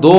2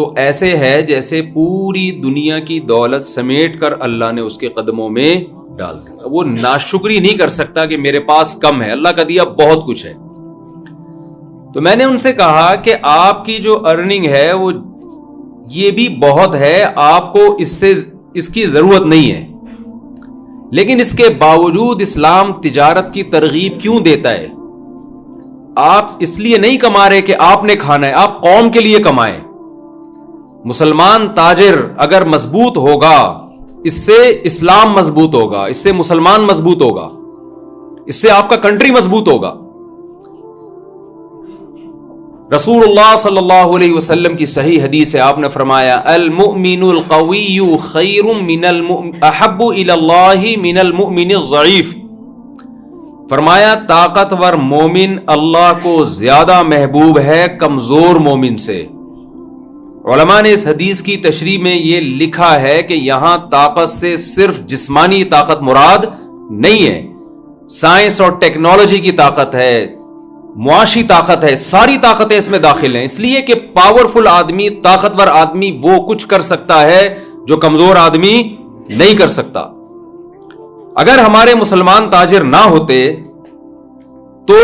تو ایسے ہے جیسے پوری دنیا کی دولت سمیٹ کر اللہ نے اس کے قدموں میں ڈال دیا. وہ ناشکری نہیں کر سکتا کہ میرے پاس کم ہے, اللہ کا دیا بہت کچھ ہے. تو میں نے ان سے کہا کہ آپ کی جو ارننگ ہے وہ یہ بھی بہت ہے, آپ کو اس کی ضرورت نہیں ہے, لیکن اس کے باوجود اسلام تجارت کی ترغیب کیوں دیتا ہے؟ آپ اس لیے نہیں کما رہے کہ آپ نے کھانا ہے, آپ قوم کے لیے کمائیں. مسلمان تاجر اگر مضبوط ہوگا, اس سے اسلام مضبوط ہوگا, اس سے مسلمان مضبوط ہوگا, اس سے آپ کا کنٹری مضبوط ہوگا. رسول اللہ صلی اللہ علیہ وسلم کی صحیح حدیث ہے, آپ نے فرمایا المؤمن القوی خیر احب الی اللہ من المؤمن الضعیف. فرمایا طاقتور مومن اللہ کو زیادہ محبوب ہے کمزور مومن سے. علماء نے اس حدیث کی تشریح میں یہ لکھا ہے کہ یہاں طاقت سے صرف جسمانی طاقت مراد نہیں ہے, سائنس اور ٹیکنالوجی کی طاقت ہے, معاشی طاقت ہے, ساری طاقتیں اس میں داخل ہیں. اس لیے کہ پاورفل آدمی, طاقتور آدمی وہ کچھ کر سکتا ہے جو کمزور آدمی نہیں کر سکتا. اگر ہمارے مسلمان تاجر نہ ہوتے تو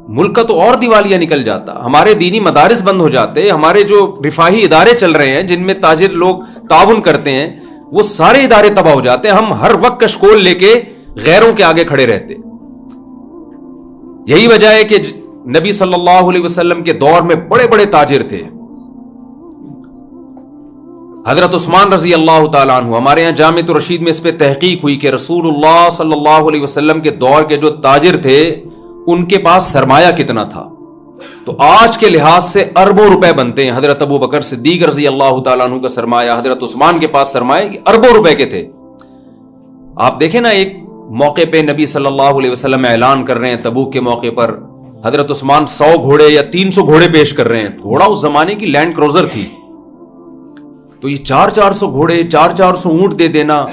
ملک کا تو اور دیوالیہ نکل جاتا, ہمارے دینی مدارس بند ہو جاتے, ہمارے جو رفاہی ادارے چل رہے ہیں جن میں تاجر لوگ تعاون کرتے ہیں وہ سارے ادارے تباہ ہو جاتے, ہم ہر وقت کشکول لے کے غیروں کے آگے کھڑے رہتے. یہی وجہ ہے کہ نبی صلی اللہ علیہ وسلم کے دور میں بڑے بڑے تاجر تھے. حضرت عثمان رضی اللہ تعالیٰ عنہ, ہمارے یہاں جامعۃ الرشید میں اس پہ تحقیق ہوئی کہ رسول اللہ صلی اللہ علیہ وسلم کے دور کے جو تاجر تھے ان کے پاس سرمایہ کتنا تھا, تو آج کے لحاظ سے اربوں روپے بنتے ہیں. حضرت ابو بکر صدیق رضی اللہ تعالیٰ عنہ کا سرمایہ, حضرت عثمان کے پاس سرمایہ اربوں روپے کے تھے. آپ دیکھیں نا, ایک موقع پہ نبی صلی اللہ علیہ وسلم اعلان کر رہے ہیں تبوک کے موقع پر, حضرت عثمان 100 گھوڑے یا 300 گھوڑے پیش کر رہے ہیں. گھوڑا اس زمانے کی لینڈ کروزر تھی, تو یہ 400 گھوڑے 400 اونٹ دے دینا,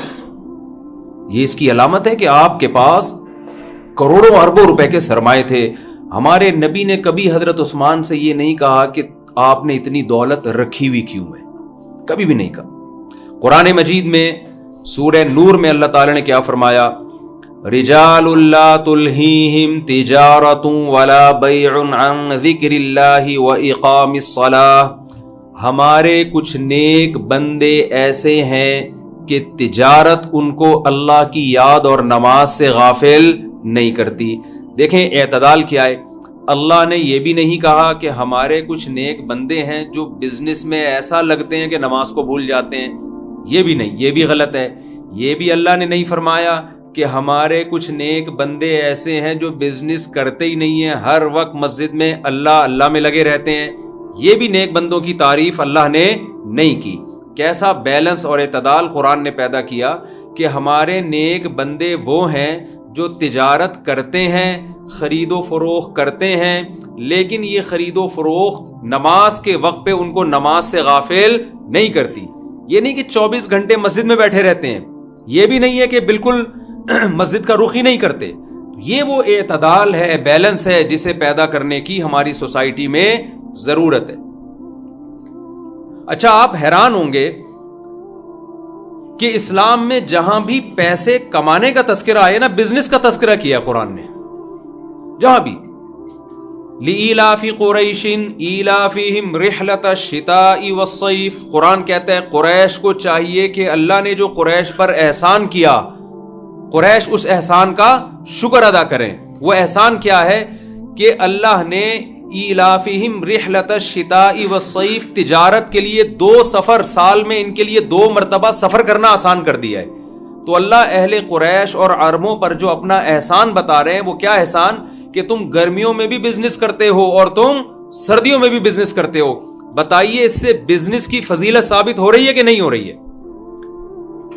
یہ اس کی علامت ہے کہ آپ کے پاس کروڑوں اربوں روپے کے سرمایے تھے. ہمارے نبی نے کبھی حضرت عثمان سے یہ نہیں کہا کہ آپ نے اتنی دولت رکھی ہوئی کیوں ہے, کبھی بھی نہیں کہا. قرآن مجید میں سورہ نور میں اللہ تعالی نے کیا فرمایا, رجال لا تلہیہم تجارت ولا بیع عن ذکر اللہ واقام الصلاۃ. ہمارے کچھ نیک بندے ایسے ہیں کہ تجارت ان کو اللہ کی یاد اور نماز سے غافل نہیں کرتی. دیکھیں اعتدال کیا ہے, اللہ نے یہ بھی نہیں کہا کہ ہمارے کچھ نیک بندے ہیں جو بزنس میں ایسا لگتے ہیں کہ نماز کو بھول جاتے ہیں, یہ بھی نہیں, یہ بھی غلط ہے. یہ بھی اللہ نے نہیں فرمایا کہ ہمارے کچھ نیک بندے ایسے ہیں جو بزنس کرتے ہی نہیں ہیں, ہر وقت مسجد میں اللہ اللہ میں لگے رہتے ہیں. یہ بھی نیک بندوں کی تعریف اللہ نے نہیں کی. کیسا بیلنس اور اعتدال قرآن نے پیدا کیا کہ ہمارے نیک بندے وہ ہیں جو تجارت کرتے ہیں, خرید و فروخت کرتے ہیں, لیکن یہ خرید و فروخت نماز کے وقت پہ ان کو نماز سے غافل نہیں کرتی. یہ نہیں کہ 24 گھنٹے مسجد میں بیٹھے رہتے ہیں, یہ بھی نہیں ہے کہ بالکل مسجد کا رخ ہی نہیں کرتے. یہ وہ اعتدال ہے, بیلنس ہے جسے پیدا کرنے کی ہماری سوسائٹی میں ضرورت ہے. اچھا, آپ حیران ہوں گے کہ اسلام میں جہاں بھی پیسے کمانے کا تذکرہ آیا نا, بزنس کا تذکرہ کیا قرآن نے, جہاں بھی. لِإِيلَافِ قُرَيْشٍ إِيلَافِهِمْ رِحْلَةَ الشِّتَاءِ وَالصَّيْفِ. قرآن کہتا ہے قریش کو چاہیے کہ اللہ نے جو قریش پر احسان کیا, قریش اس احسان کا شکر ادا کریں. وہ احسان کیا ہے کہ اللہ نے ایلافہم رحلۃ الشتاء والصیف, تجارت کے لیے 2 سفر سال میں ان کے لیے 2 مرتبہ سفر کرنا آسان کر دیا ہے. تو اللہ اہل قریش اور عربوں پر جو اپنا احسان بتا رہے ہیں, وہ کیا احسان کہ تم گرمیوں میں بھی بزنس کرتے ہو اور تم سردیوں میں بھی بزنس کرتے ہو. بتائیے اس سے بزنس کی فضیلت ثابت ہو رہی ہے کہ نہیں ہو رہی ہے؟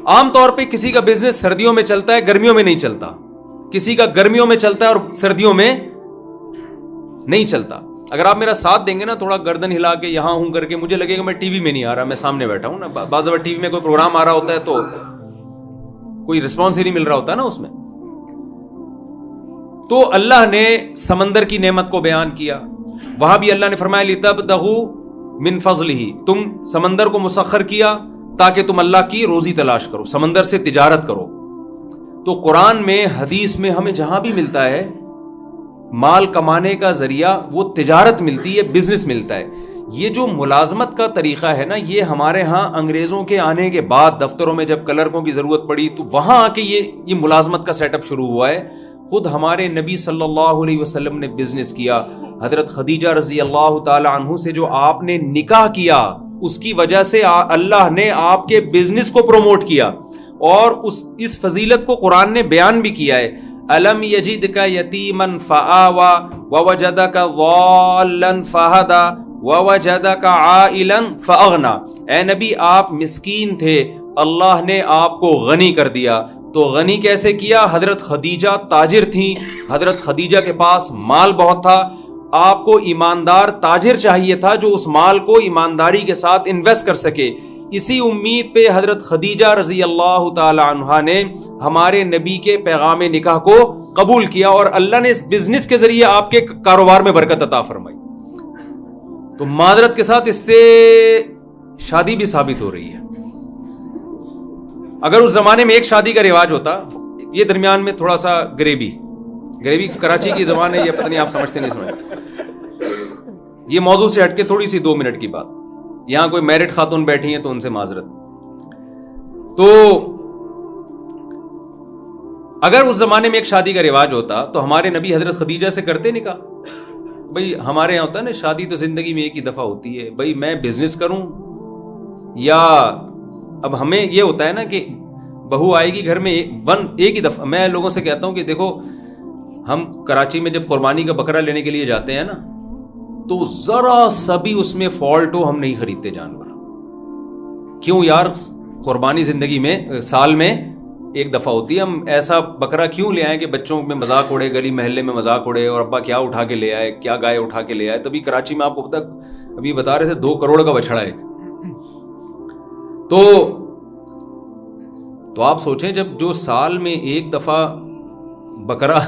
عام طور پہ کسی کا بزنس سردیوں میں چلتا ہے, گرمیوں میں نہیں چلتا. کسی کا گرمیوں میں چلتا ہے اور سردیوں میں نہیں چلتا. اگر آپ میرا ساتھ دیں گے نا, تھوڑا گردن ہلا کے یہاں ہوں کر کے, مجھے لگے گا میں ٹی وی میں نہیں آ رہا, میں سامنے بیٹھا ہوں نا. بعض دفعہ ٹی وی میں کوئی پروگرام آ رہا ہوتا ہے تو کوئی رسپانس ہی نہیں مل رہا ہوتا نا اس میں. تو اللہ نے سمندر کی نعمت کو بیان کیا, وہاں بھی اللہ نے فرمایا لِتَبْتَغُوا من فضلہ, تم سمندر کو مسخر کیا تاکہ تم اللہ کی روزی تلاش کرو, سمندر سے تجارت کرو. تو قرآن میں, حدیث میں ہمیں جہاں بھی ملتا ہے مال کمانے کا ذریعہ وہ تجارت ملتی ہے, بزنس ملتا ہے. یہ جو ملازمت کا طریقہ ہے نا, یہ ہمارے ہاں انگریزوں کے آنے کے بعد دفتروں میں جب کلرکوں کی ضرورت پڑی تو وہاں آ کے یہ ملازمت کا سیٹ اپ شروع ہوا ہے. خود ہمارے نبی صلی اللہ علیہ وسلم نے بزنس کیا. حضرت خدیجہ رضی اللہ تعالی عنہ سے جو آپ نے نکاح کیا, اس کی وجہ سے اللہ نے آپ کے بزنس کو پروموٹ کیا, اور اس فضیلت کو قرآن نے بیان بھی کیا ہے. الم یجدک یتیما فآوی ووجدک ضالا فہدی ووجدک عائلا فاغنی. اے نبی, آپ مسکین تھے, اللہ نے آپ کو غنی کر دیا. تو غنی کیسے کیا؟ حضرت خدیجہ تاجر تھیں, حضرت خدیجہ کے پاس مال بہت تھا, آپ کو ایماندار تاجر چاہیے تھا جو اس مال کو ایمانداری کے ساتھ انویسٹ کر سکے. اسی امید پہ حضرت خدیجہ رضی اللہ تعالی عنہا نے ہمارے نبی کے پیغام نکاح کو قبول کیا, اور اللہ نے اس بزنس کے ذریعے آپ کے کاروبار میں برکت عطا فرمائی. تو معذرت کے ساتھ اس سے شادی بھی ثابت ہو رہی ہے. اگر اس زمانے میں ایک شادی کا رواج ہوتا, یہ درمیان میں تھوڑا سا گریوی کراچی کی زبان ہے, یہ پتہ نہیں آپ سمجھتے نہیں سمجھتے, یہ موضوع سے ہٹ کے تھوڑی سی 2 منٹ کی بات. یہاں کوئی میرڈ خاتون بیٹھی ہیں تو ان سے معذرت. تو اگر اس زمانے میں ایک شادی کا رواج ہوتا تو ہمارے نبی حضرت خدیجہ سے کرتے نکاح. بھئی ہمارے یہاں ہوتا ہے نا, شادی تو زندگی میں ایک ہی دفعہ ہوتی ہے, بھئی میں بزنس کروں یا, اب ہمیں یہ ہوتا ہے نا کہ بہو آئے گی گھر میں ایک ہی دفعہ. میں لوگوں سے کہتا ہوں کہ دیکھو, ہم کراچی میں جب قربانی کا بکرا لینے کے لیے جاتے ہیں نا, تو ذرا سا بھی اس میں فالٹ ہو ہم نہیں خریدتے جانور. کیوں یار, قربانی زندگی میں سال میں ایک دفعہ ہوتی ہے, ہم ایسا بکرا کیوں لے آئیں کہ بچوں میں مذاق اڑے, گلی محلے میں مذاق اڑے, اور ابا کیا اٹھا کے لے آئے, کیا گائے اٹھا کے لے آئے. تبھی کراچی میں آپ کو پتہ, ابھی بتا رہے تھے 2 کروڑ کا بچڑا ایک. تو آپ سوچیں, جب جو سال میں ایک دفعہ بکرا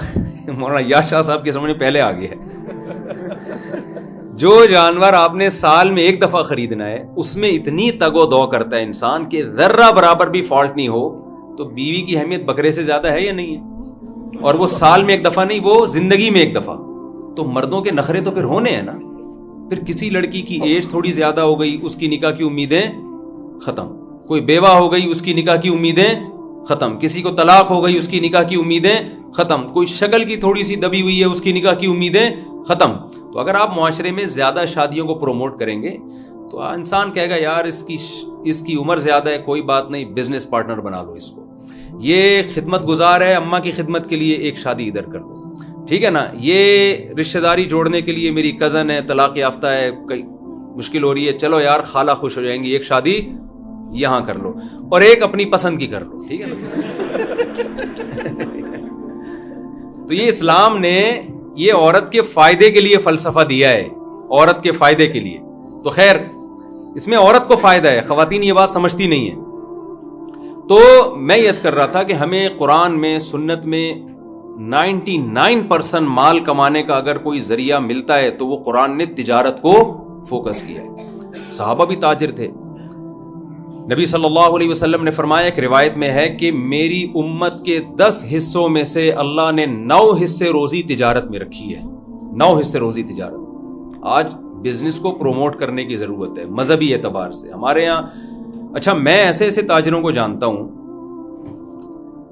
مولانا یاد شاہ صاحب کے سمجھ میں پہلے آ گیا ہے, جو جانور آپ نے سال میں ایک دفعہ خریدنا ہے, اس میں اتنی تگ و دو کرتا ہے انسان کہ ذرہ برابر بھی فالٹ نہیں ہو, تو بیوی کی اہمیت بکرے سے زیادہ ہے یا نہیں ہے؟ اور وہ سال میں ایک دفعہ نہیں, وہ زندگی میں ایک دفعہ. تو مردوں کے نخرے تو پھر ہونے ہیں نا. پھر کسی لڑکی کی ایج تھوڑی زیادہ ہو گئی, اس کی نکاح کی امیدیں ختم. کوئی بیوہ ہو گئی, اس کی نکاح کی امیدیں ختم. کسی کو طلاق ہو گئی, اس کی نکاح کی امیدیں ختم. کوئی شکل کی تھوڑی سی دبی ہوئی ہے, اس کی نکاح کی امیدیں ختم. تو اگر آپ معاشرے میں زیادہ شادیوں کو پروموٹ کریں گے تو انسان کہے گا یار اس کی عمر زیادہ ہے, کوئی بات نہیں, بزنس پارٹنر بنا لو اس کو. یہ خدمت گزار ہے, اماں کی خدمت کے لیے ایک شادی ادھر کر لو, ٹھیک ہے نا. یہ رشتہ داری جوڑنے کے لیے میری کزن ہے, طلاق یافتہ ہے, کئی مشکل ہو رہی ہے, چلو یار خالہ خوش ہو جائیں گی, ایک شادی یہاں کر لو, اور ایک اپنی پسند کی کر لو, ٹھیک ہے نا. تو یہ اسلام نے یہ عورت کے فائدے کے لیے فلسفہ دیا ہے, عورت کے فائدے کے لیے. تو خیر اس میں عورت کو فائدہ ہے, خواتین یہ بات سمجھتی نہیں ہیں. تو میں یہ کر رہا تھا کہ ہمیں قرآن میں, سنت میں 99% مال کمانے کا اگر کوئی ذریعہ ملتا ہے تو وہ قرآن نے تجارت کو فوکس کیا ہے. صحابہ بھی تاجر تھے. نبی صلی اللہ علیہ وسلم نے فرمایا, ایک روایت میں ہے کہ میری امت کے 10 حصوں میں سے اللہ نے 9 حصے روزی تجارت میں رکھی ہے. 9 حصے روزی تجارت. آج بزنس کو پروموٹ کرنے کی ضرورت ہے مذہبی اعتبار سے ہمارے یہاں. اچھا, میں ایسے تاجروں کو جانتا ہوں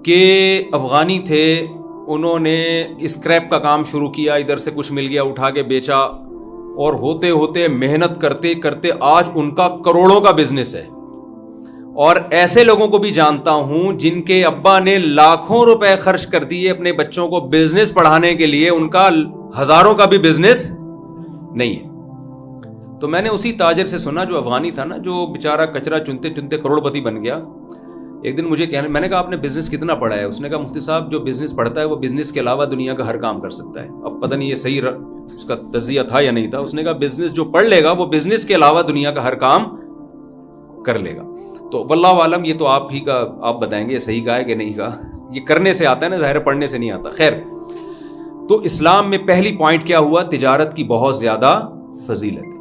کہ افغانی تھے, انہوں نے اسکریپ کا کام شروع کیا, ادھر سے کچھ مل گیا اٹھا کے بیچا, اور ہوتے ہوتے محنت کرتے کرتے آج ان کا کروڑوں کا بزنس ہے. اور ایسے لوگوں کو بھی جانتا ہوں جن کے ابا نے لاکھوں روپے خرچ کر دیے اپنے بچوں کو بزنس پڑھانے کے لیے, ان کا ہزاروں کا بھی بزنس نہیں ہے. تو میں نے اسی تاجر سے سنا جو افغانی تھا نا, جو بیچارہ کچرا چنتے چنتے کروڑپتی بن گیا. ایک دن مجھے کہنے, میں نے کہا آپ نے بزنس کتنا پڑھا ہے؟ اس نے کہا مفتی صاحب جو بزنس پڑھتا ہے وہ بزنس کے علاوہ دنیا کا ہر کام کر سکتا ہے. اب پتہ نہیں یہ صحیح اس کا تجزیہ تھا یا نہیں تھا. اس نے کہا بزنس جو پڑھ لے گا وہ بزنس کے علاوہ دنیا کا ہر کام کر لے گا. تو واللہ عالم, یہ تو آپ بتائیں گے یہ صحیح کہا ہے کہ نہیں کہا. یہ کرنے سے آتا ہے نا, ظاہر پڑھنے سے نہیں آتا. خیر, تو اسلام میں پہلی پوائنٹ کیا ہوا؟ تجارت کی بہت زیادہ فضیلت.